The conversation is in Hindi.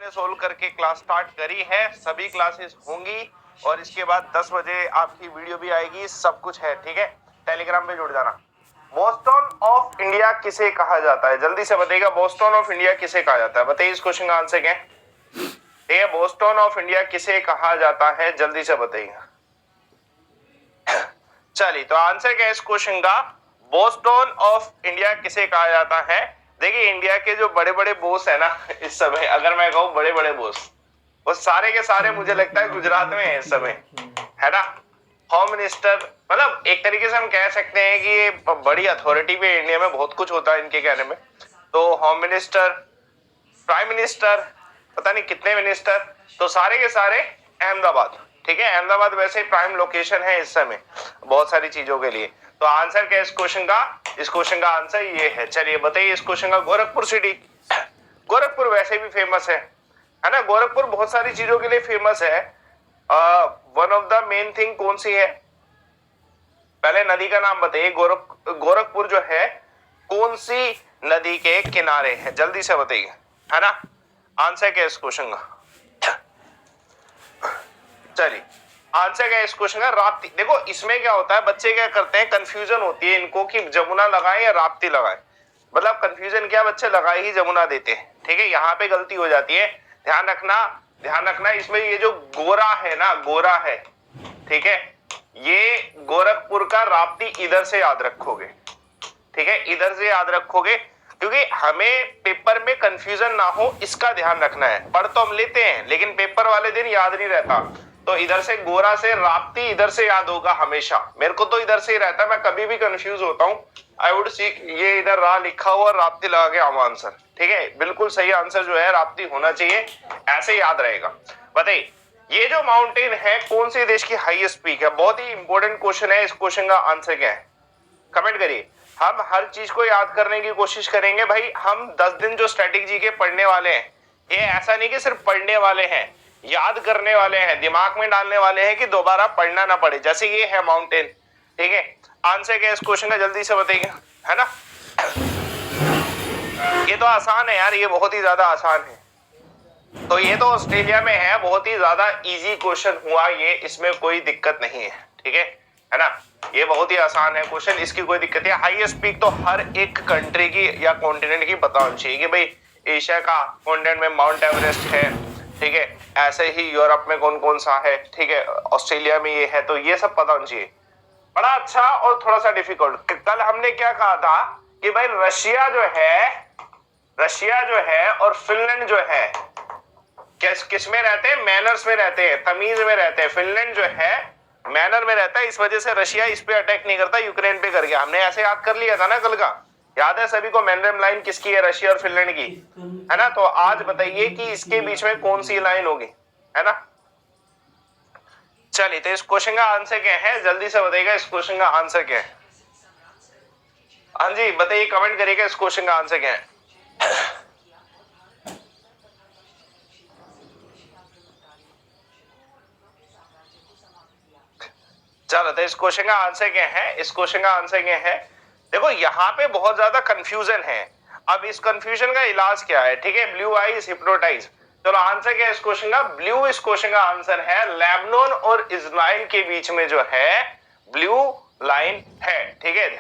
मैंने सोल्व करके क्लास स्टार्ट करी है, सभी क्लासेस होंगी और इसके बाद 10 बजे आपकी वीडियो भी आएगी, सब कुछ है, ठीक है। टेलीग्राम पे जुड़ जाना। बोस्टन ऑफ इंडिया किसे कहा जाता है, जल्दी से बताइएगा। बोस्टन ऑफ इंडिया किसे कहा जाता है, बताइए इस क्वेश्चन का आंसर क्या है। ठीक है, बोस्टन ऑफ इंडिया किसे कहा जाता है, जल्दी से बताइएगा। चलिए, तो आंसर क्या है इस क्वेश्चन का, बोस्टन ऑफ इंडिया किसे कहा जाता है। देखिए, इंडिया के जो बड़े बड़े बॉस है ना इस समय, अगर मैं कहूं बड़े बड़े बॉस, वो सारे के सारे मुझे लगता है गुजरात में है इस समय, है ना। होम मिनिस्टर, मतलब एक तरीके से हम कह सकते हैं कि ये बड़ी अथॉरिटी पे इंडिया में बहुत कुछ होता है इनके कहने में। तो होम मिनिस्टर, प्राइम मिनिस्टर, पता नहीं कितने मिनिस्टर, तो सारे के सारे अहमदाबाद, ठीक है। अहमदाबाद वैसे प्राइम लोकेशन है इस समय बहुत सारी चीजों के लिए। तो आंसर क्या है इस क्वेश्चन का, इस क्वेश्चन का आंसर ये है। चलिए बताइए इस क्वेश्चन का, गोरखपुर सिटी। गोरखपुर वैसे भी फेमस है ना। गोरखपुर बहुत सारी चीजों के लिए फेमस है। One of the main thing कौन सी है, पहले नदी का नाम बताइए। गोरखपुर जो है कौन सी नदी के किनारे है, जल्दी से बताइए, है ना। आंसर क्या है इस क्वेश्चन का, चलिए आंसर क्या है इस क्वेश्चन का, राप्ती। देखो इसमें क्या होता है, बच्चे क्या करते हैं, कंफ्यूजन होती है इनको कि जमुना लगाएं या राप्ती लगाएं। मतलब कंफ्यूजन क्या, बच्चे लगाए ही जमुना देते हैं, ठीक है। यहाँ पे गलती हो जाती है, ध्यान रखना, ध्यान रखना। इसमें ये जो गोरा है ना, गोरा है, ठीक है, ये गोरखपुर का राप्ती इधर से याद रखोगे, ठीक है, इधर से याद रखोगे, क्योंकि हमें पेपर में कंफ्यूजन ना हो इसका ध्यान रखना है। पढ़ तो हम लेते हैं लेकिन पेपर वाले दिन याद नहीं रहता। तो इधर से गोरा से राप्ती इधर से याद होगा हमेशा। मेरे को तो इधर से ही रहता है, मैं कभी भी कंफ्यूज होता हूं, आई वुड सी ये इधर रा लिखा हुआ, राप्ती लगा के आम आंसर, ठीक है। बिल्कुल सही आंसर जो है राप्ती होना चाहिए, ऐसे याद रहेगा। बताइए ये जो माउंटेन है कौन से देश की हाईएस्ट पीक है, बहुत ही इंपॉर्टेंट क्वेश्चन है। इस क्वेश्चन का आंसर क्या है, कमेंट करिए। हम हर चीज को याद करने की कोशिश करेंगे भाई। हम 10 दिन जो स्ट्रेटेजी के पढ़ने वाले हैं, ये ऐसा नहीं कि सिर्फ पढ़ने वाले हैं, याद करने वाले हैं, दिमाग में डालने वाले हैं कि दोबारा पढ़ना ना पड़े। जैसे ये है माउंटेन, ठीक है। आंसर क्या है इस क्वेश्चन का, जल्दी से बताइए, है ना। ये तो आसान है यार, ये बहुत ही ज्यादा आसान है। तो ये तो ऑस्ट्रेलिया में है, बहुत ही ज्यादा इजी क्वेश्चन हुआ ये, इसमें कोई दिक्कत नहीं है, ठीक है ना। ये बहुत ही आसान है क्वेश्चन, इसकी कोई दिक्कत नहीं। हाईएस्ट पीक तो हर एक कंट्री की या कॉन्टिनेंट की पता होनी चाहिए कि भाई एशिया का कॉन्टिनेंट में माउंट एवरेस्ट है, ठीक है। ऐसे ही यूरोप में कौन कौन सा है, ठीक है, ऑस्ट्रेलिया में ये है, तो ये सब पता होना चाहिए। बड़ा अच्छा और थोड़ा सा डिफिकल्ट। कल हमने क्या कहा था कि भाई रशिया जो है और फिनलैंड जो है किस में रहते हैं, मैनर्स में रहते हैं, तमीज में रहते हैं। फिनलैंड जो है मैनर में रहता है, इस वजह से रशिया इस पे अटैक नहीं करता, यूक्रेन पे कर गया। हमने ऐसे याद कर लिया था ना कल का, याद है सभी को। मैनरम लाइन किसकी है, रशिया और फिनलैंड की, है ना। तो आज बताइए कि इसके बीच में कौन सी लाइन होगी, है ना। चलिए, तो इस क्वेश्चन का आंसर क्या है, जल्दी से बताइएगा इस क्वेश्चन का आंसर क्या है। हाँ जी बताइए, कमेंट करिएगा इस क्वेश्चन का आंसर क्या है। चलो, तो इस क्वेश्चन का आंसर क्या है, इस क्वेश्चन का आंसर क्या है। देखो यहाँ पे बहुत ज्यादा कंफ्यूजन है, अब इस कंफ्यूजन का इलाज क्या है, ठीक है। Blue eye is hypnotize. चलो आंसर क्या है इस क्वेश्चन का, ब्लू इस क्वेश्चन का आंसर है। लेबनान और इजराइल के बीच में जो है ब्लू लाइन है, ठीक है।